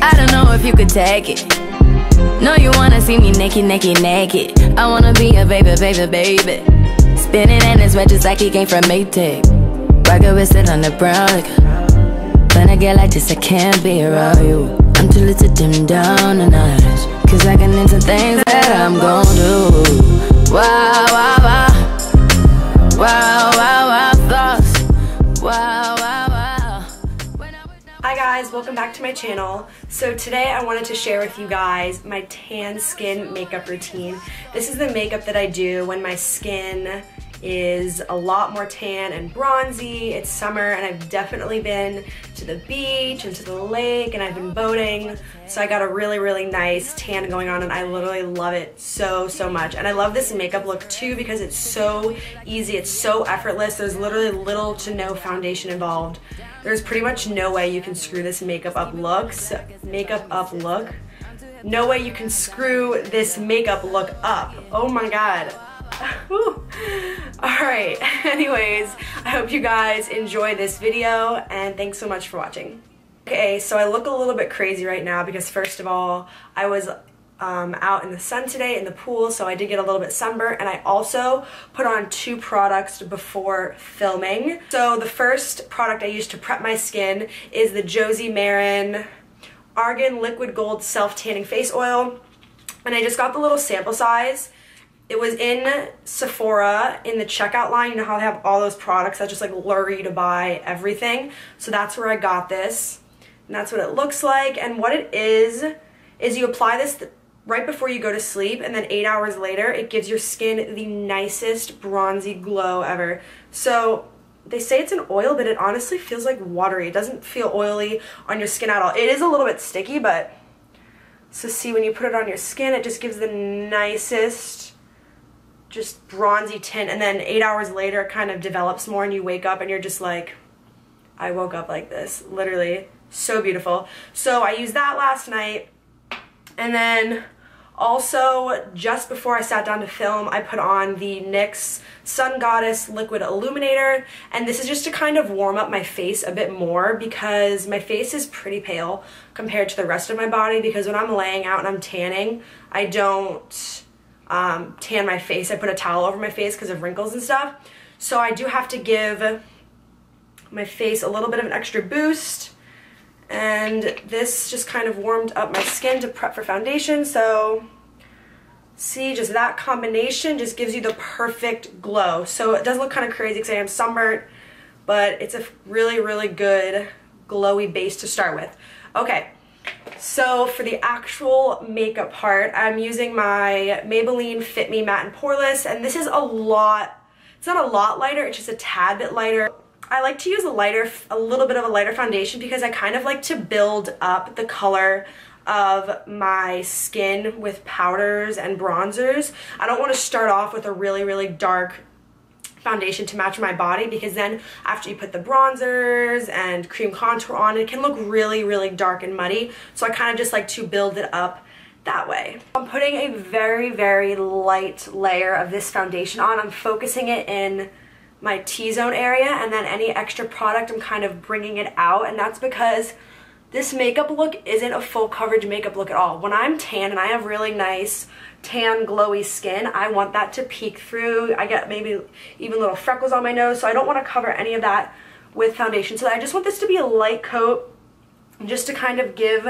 I don't know if you could take it. No, you wanna see me naked, naked, naked. I wanna be a baby, baby, baby. Spinning in his red just like he came from Maytag. Rocket with it on the brown like. When I get like this, I can't be around you. I'm too little to dim down the night, cause I can into things that I'm gon' do. Wow, wow, wow. Wow, wow, wow, thoughts. Wow, wow, wow. Hi guys, welcome back to my channel. So today I wanted to share with you guys my tan skin makeup routine. This is the makeup that I do when my skin is a lot more tan and bronzy. It's summer and I've definitely been to the beach and to the lake and I've been boating. So I got a really, really nice tan going on and I literally love it so, so much. And I love this makeup look too because it's so easy, it's so effortless. There's literally little to no foundation involved. There's pretty much no way you can screw this makeup up look. No way you can screw this makeup look up. Oh my God. Alright, anyways, I hope you guys enjoy this video and thanks so much for watching. Okay, so I look a little bit crazy right now because first of all, I was out in the sun today in the pool, so I did get a little bit sunburnt, and I also put on 2 products before filming. So the first product I used to prep my skin is the Josie Maran Argan Liquid Gold Self Tanning Face Oil, and I just got the little sample size. It was in Sephora in the checkout line. You know how they have all those products that just like lure you to buy everything? So that's where I got this. And that's what it looks like. And what it is you apply this right before you go to sleep, and then 8 hours later, it gives your skin the nicest bronzy glow ever. So they say it's an oil, but it honestly feels like watery. It doesn't feel oily on your skin at all. It is a little bit sticky, but so see, when you put it on your skin, it just gives the nicest just bronzy tint, and then 8 hours later it kind of develops more and you wake up and you're just like, I woke up like this, literally. So beautiful. So I used that last night, and then also just before I sat down to film, I put on the NYX Sun Goddess Liquid Illuminator, and this is just to kind of warm up my face a bit more because my face is pretty pale compared to the rest of my body, because when I'm laying out and I'm tanning, I don't tan my face. I put a towel over my face because of wrinkles and stuff. So I do have to give my face a little bit of an extra boost, and this just kind of warmed up my skin to prep for foundation. So see, just that combination just gives you the perfect glow. So it does look kind of crazy because I am sunburnt, but it's a really, really good glowy base to start with. Okay. So for the actual makeup part, I'm using my Maybelline Fit Me Matte and Poreless, and this is a lot, it's not a lot lighter, it's just a tad bit lighter. I like to use a little bit of a lighter foundation because I kind of like to build up the color of my skin with powders and bronzers. I don't want to start off with a really, really dark foundation to match my body, because then after you put the bronzers and cream contour on, it can look really, really dark and muddy. So I kind of just like to build it up that way. I'm putting a very, very light layer of this foundation on. I'm focusing it in my T-zone area, and then any extra product I'm kind of bringing it out, and that's because this makeup look isn't a full coverage makeup look at all. When I'm tan and I have really nice tan glowy skin, I want that to peek through. I get maybe even little freckles on my nose, so I don't want to cover any of that with foundation. So I just want this to be a light coat just to kind of give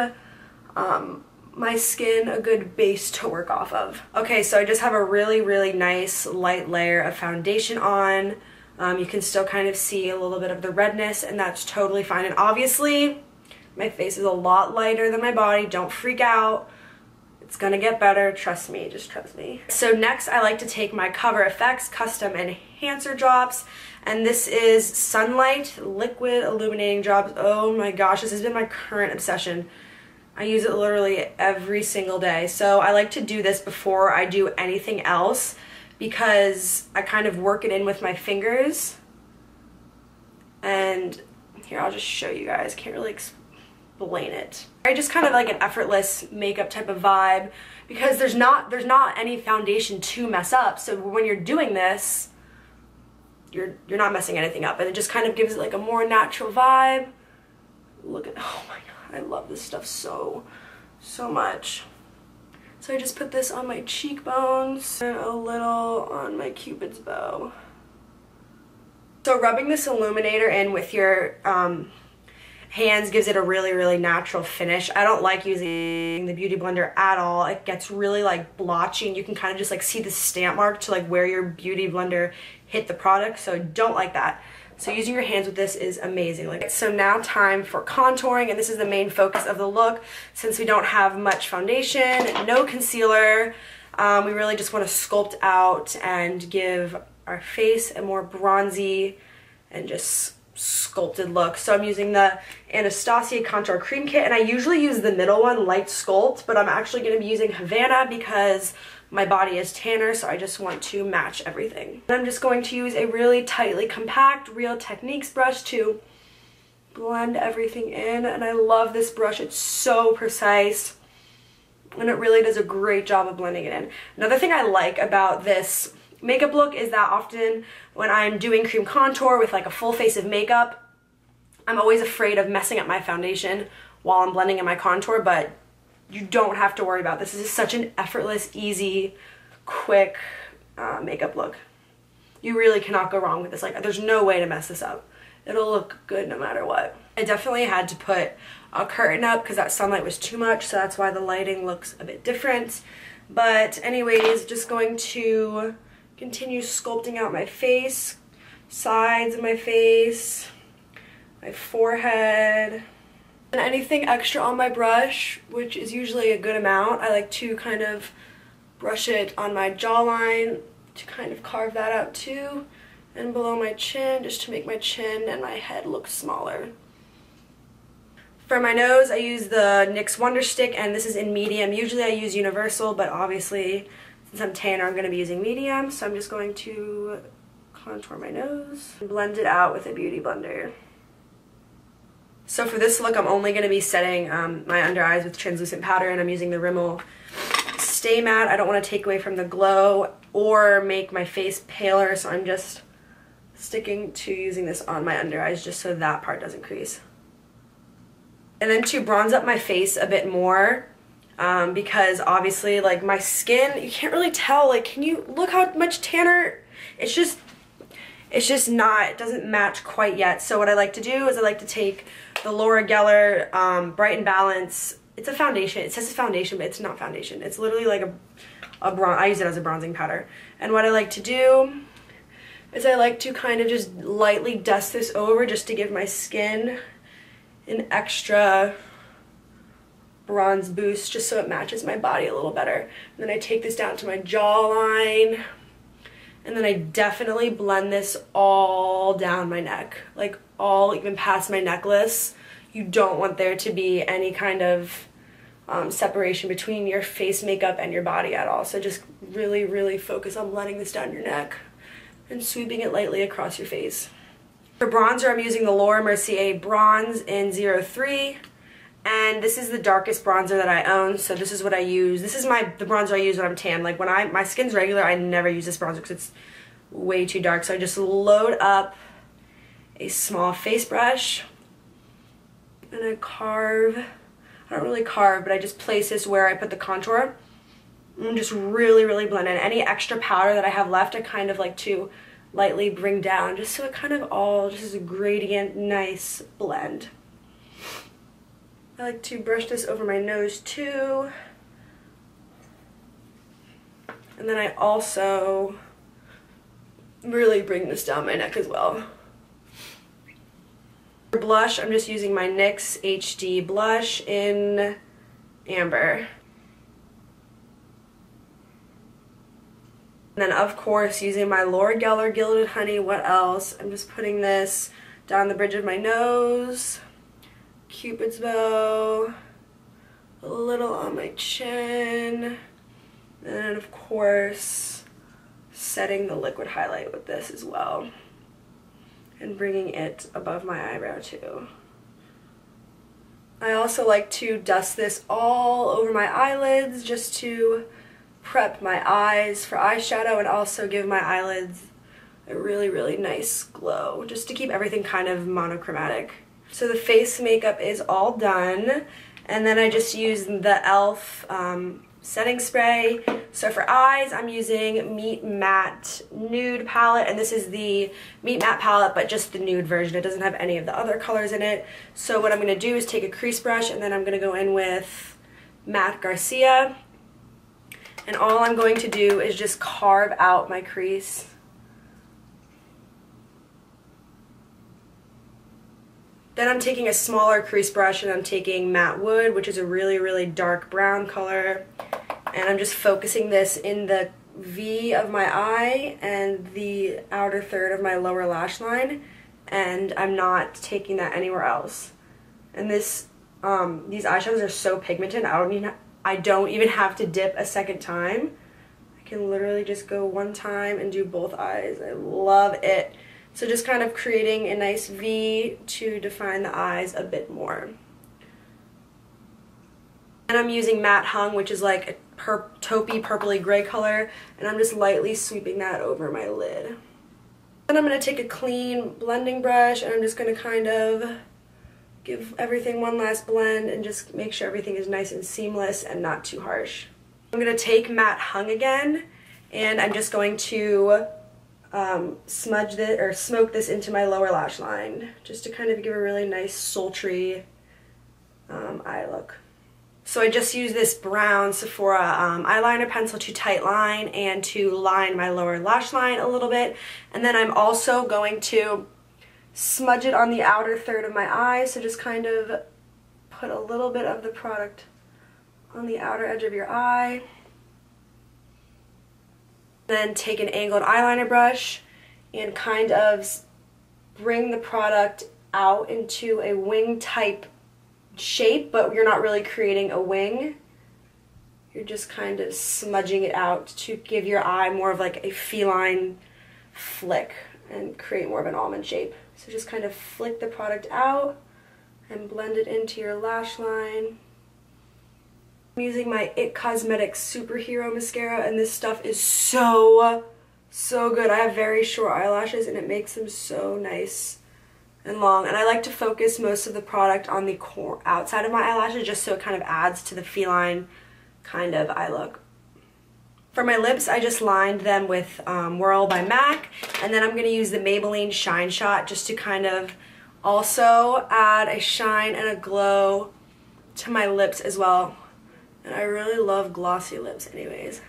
my skin a good base to work off of. Okay, so I just have a really, really nice light layer of foundation on. You can still kind of see a little bit of the redness, and that's totally fine. And obviously my face is a lot lighter than my body. Don't freak out. It's gonna get better, trust me, just trust me. So next I like to take my Cover FX Custom Enhancer Drops, and this is Sunlight Liquid Illuminating Drops. Oh my gosh, this has been my current obsession. I use it literally every single day. So I like to do this before I do anything else because I kind of work it in with my fingers. And here, I'll just show you guys, can't really explain it. I just kind of like an effortless makeup type of vibe because there's not any foundation to mess up. So when you're doing this, you're not messing anything up, and it just kind of gives it like a more natural vibe. Look at, oh my I love this stuff so much. So I just put this on my cheekbones and a little on my Cupid's bow. So rubbing this illuminator in with your hands gives it a really natural finish. I don't like using the Beauty Blender at all. It gets really like blotchy, and you can kind of just like see the stamp mark to like where your Beauty Blender hit the product, so I don't like that. So using your hands with this is amazing. So now time for contouring, and this is the main focus of the look. Since we don't have much foundation, no concealer, we really just want to sculpt out and give our face a more bronzy and just sculpted look. So I'm using the Anastasia Contour Cream Kit, and I usually use the middle one, Light Sculpt, but I'm actually going to be using Havana because my body is tanner, so I just want to match everything. And I'm just going to use a really tightly compact Real Techniques brush to blend everything in, and I love this brush. It's so precise, and it really does a great job of blending it in. Another thing I like about this makeup look is that often when I'm doing cream contour with like a full face of makeup, I'm always afraid of messing up my foundation while I'm blending in my contour, but you don't have to worry about this. This is such an effortless, easy, quick makeup look. You really cannot go wrong with this. Like, there's no way to mess this up. It'll look good no matter what. I definitely had to put a curtain up because that sunlight was too much, so that's why the lighting looks a bit different. But anyways, just going to continue sculpting out my face, sides of my face, my forehead. And anything extra on my brush, which is usually a good amount, I like to kind of brush it on my jawline to kind of carve that out too, and below my chin, just to make my chin and my head look smaller. For my nose, I use the NYX Wonder Stick, and this is in medium. Usually I use universal, but obviously since I'm tanner, I'm going to be using medium, so I'm just going to contour my nose and blend it out with a Beauty Blender. So for this look, I'm only going to be setting my under eyes with translucent powder, and I'm using the Rimmel Stay Matte. I don't want to take away from the glow or make my face paler, so I'm just sticking to using this on my under eyes just so that part doesn't crease. And then to bronze up my face a bit more, because obviously like my skin, you can't really tell, like, can you look how much tanner? It's just not, it doesn't match quite yet. So what I like to do is I like to take the Laura Geller Bright and Balance. It's a foundation. It says it's foundation, but it's not foundation. It's literally like a bronze. I use it as a bronzing powder. And what I like to do is I like to kind of just lightly dust this over just to give my skin an extra bronze boost, just so it matches my body a little better. And then I take this down to my jawline, and then I definitely blend this all down my neck, like all even past my necklace. You don't want there to be any kind of separation between your face makeup and your body at all. So just really focus on blending this down your neck and sweeping it lightly across your face. For bronzer, I'm using the Laura Mercier Bronze in 03. And this is the darkest bronzer that I own, so this is what I use. This is the bronzer I use when I'm tan. Like when my skin's regular, I never use this bronzer because it's way too dark. So I just load up a small face brush and I carve. I don't really carve, but I just place this where I put the contour and just really blend in. Any extra powder that I have left, I kind of like to lightly bring down just so it kind of all just is a gradient, nice blend. I like to brush this over my nose too. And then I also really bring this down my neck as well. For blush, I'm just using my NYX HD blush in Amber. And then of course using my Laura Geller Gilded Honey. What else? I'm just putting this down the bridge of my nose. Cupid's bow, a little on my chin, and then of course setting the liquid highlight with this as well and bringing it above my eyebrow too. I also like to dust this all over my eyelids just to prep my eyes for eyeshadow and also give my eyelids a really nice glow, just to keep everything kind of monochromatic. So the face makeup is all done, and then I just used the e.l.f. setting spray. So for eyes, I'm using Meet Matte Nude palette, and this is the Meet Matte palette, but just the nude version. It doesn't have any of the other colors in it. So what I'm going to do is take a crease brush, and then I'm going to go in with Matte Garcia, and all I'm going to do is just carve out my crease. Then I'm taking a smaller crease brush, and I'm taking Matte Wood, which is a really, really dark brown color. And I'm just focusing this in the V of my eye and the outer third of my lower lash line. And I'm not taking that anywhere else. And these eyeshadows are so pigmented, I don't even have to dip a second time. I can literally just go one time and do both eyes. I love it. So just kind of creating a nice V to define the eyes a bit more. And I'm using Matte Hung, which is like a taupey purpley gray color, and I'm just lightly sweeping that over my lid. Then I'm going to take a clean blending brush, and I'm just going to kind of give everything one last blend and just make sure everything is nice and seamless and not too harsh. I'm going to take Matte Hung again, and I'm just going to smudge this or smoke this into my lower lash line just to kind of give a really nice sultry eye look. So I just use this brown Sephora eyeliner pencil to tight line and to line my lower lash line a little bit, and then I'm also going to smudge it on the outer third of my eye, so just kind of put a little bit of the product on the outer edge of your eye. Then take an angled eyeliner brush and kind of bring the product out into a wing type shape, but you're not really creating a wing. You're just kind of smudging it out to give your eye more of like a feline flick and create more of an almond shape. So just kind of flick the product out and blend it into your lash line. I'm using my IT Cosmetics Superhero Mascara, and this stuff is so good. I have very short eyelashes, and it makes them so nice and long. And I like to focus most of the product on the outside of my eyelashes, just so it kind of adds to the feline kind of eye look. For my lips, I just lined them with Whirl by MAC, and then I'm going to use the Maybelline Shine Shot just to kind of also add a shine and a glow to my lips as well. And I really love glossy lips anyways.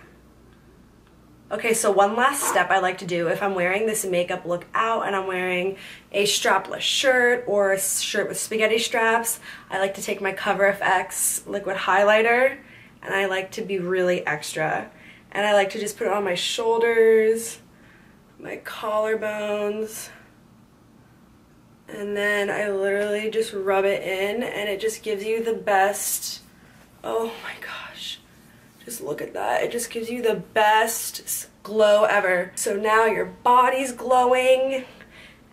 Okay, so one last step I like to do if I'm wearing this makeup look out and I'm wearing a strapless shirt or a shirt with spaghetti straps, I like to take my Cover FX liquid highlighter, and I like to be really extra. And I like to just put it on my shoulders, my collarbones, and then I literally just rub it in, and it just gives you the best. Oh my gosh, just look at that. It just gives you the best glow ever. So now your body's glowing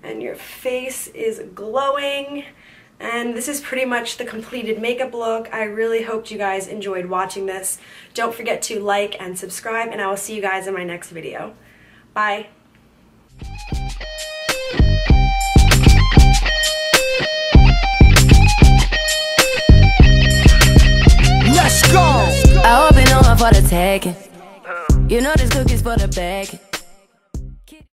and your face is glowing, and this is pretty much the completed makeup look. I really hoped you guys enjoyed watching this. Don't forget to like and subscribe, and I will see you guys in my next video. Bye. I hope you know I'm for the taking. You know this cookie's for the bag.